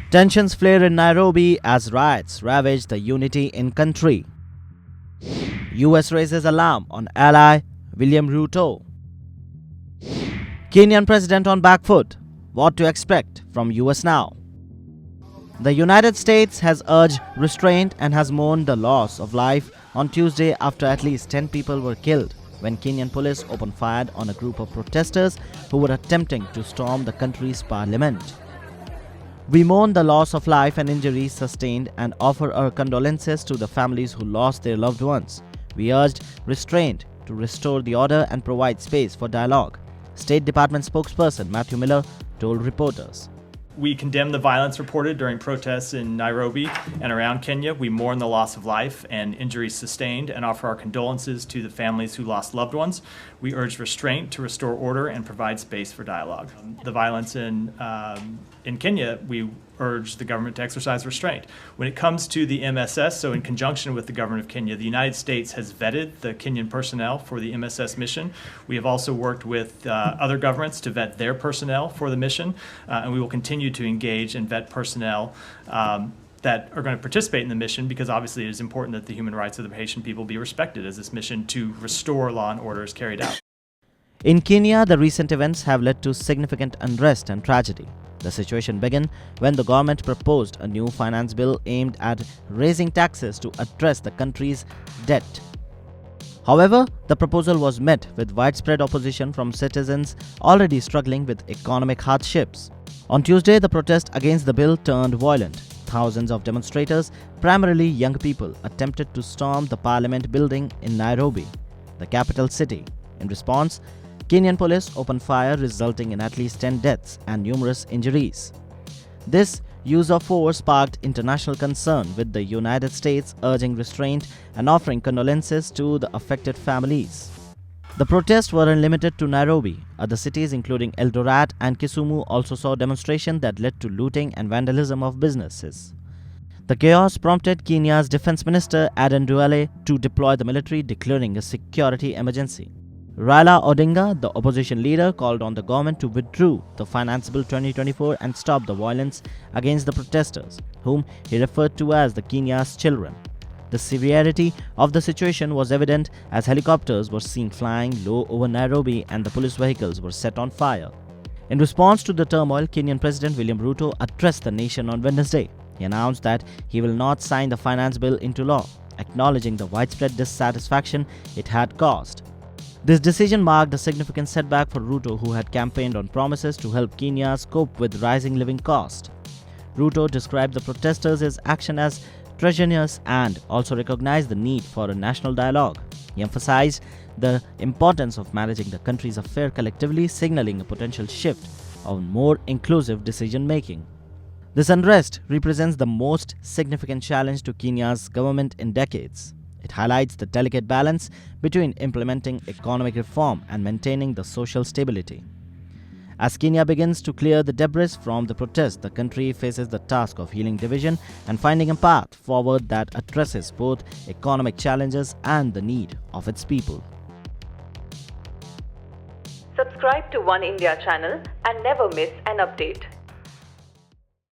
Tensions flare in Nairobi as riots ravage the unity in country. US raises alarm on ally William Ruto. Kenyan president on back foot. What to expect from US now? The United States has urged restraint and has mourned the loss of life on Tuesday after at least 10 people were killed when Kenyan police opened fire on a group of protesters who were attempting to storm the country's parliament. We mourn the loss of life and injuries sustained and offer our condolences to the families who lost their loved ones. We urged restraint to restore the order and provide space for dialogue, State Department spokesperson Matthew Miller told reporters. We condemn the violence reported during protests in Nairobi and around Kenya. We mourn the loss of life and injuries sustained and offer our condolences to the families who lost loved ones. We urge restraint to restore order and provide space for dialogue. The violence in Kenya, we urge the government to exercise restraint. When it comes to the MSS, so in conjunction with the government of Kenya, the United States has vetted the Kenyan personnel for the MSS mission. We have also worked with other governments to vet their personnel for the mission, and we will continue to engage and vet personnel that are going to participate in the mission, because obviously it is important that the human rights of the Haitian people be respected as this mission to restore law and order is carried out. In Kenya, the recent events have led to significant unrest and tragedy. The situation began when the government proposed a new finance bill aimed at raising taxes to address the country's debt. However, the proposal was met with widespread opposition from citizens already struggling with economic hardships. On Tuesday, the protest against the bill turned violent. Thousands of demonstrators, primarily young people, attempted to storm the parliament building in Nairobi, the capital city. In response, Kenyan police opened fire, resulting in at least 10 deaths and numerous injuries. This use of force sparked international concern, with the United States urging restraint and offering condolences to the affected families. The protests weren't limited to Nairobi. Other cities including Eldoret and Kisumu also saw demonstrations that led to looting and vandalism of businesses. The chaos prompted Kenya's Defense Minister Aden Duale to deploy the military, declaring a security emergency. Raila Odinga, the opposition leader, called on the government to withdraw the Finance Bill 2024 and stop the violence against the protesters, whom he referred to as the Kenya's children. The severity of the situation was evident as helicopters were seen flying low over Nairobi and the police vehicles were set on fire. In response to the turmoil, Kenyan President William Ruto addressed the nation on Wednesday. He announced that he will not sign the finance bill into law, acknowledging the widespread dissatisfaction it had caused. This decision marked a significant setback for Ruto, who had campaigned on promises to help Kenyans cope with rising living costs. Ruto described the protesters' action as treasonous and also recognized the need for a national dialogue. He emphasized the importance of managing the country's affairs collectively, signaling a potential shift of more inclusive decision-making. This unrest represents the most significant challenge to Kenya's government in decades. It highlights the delicate balance between implementing economic reform and maintaining the social stability. As Kenya begins to clear the debris from the protests, the country faces the task of healing division and finding a path forward that addresses both economic challenges and the need of its people. Subscribe to Oneindia channel and never miss an update.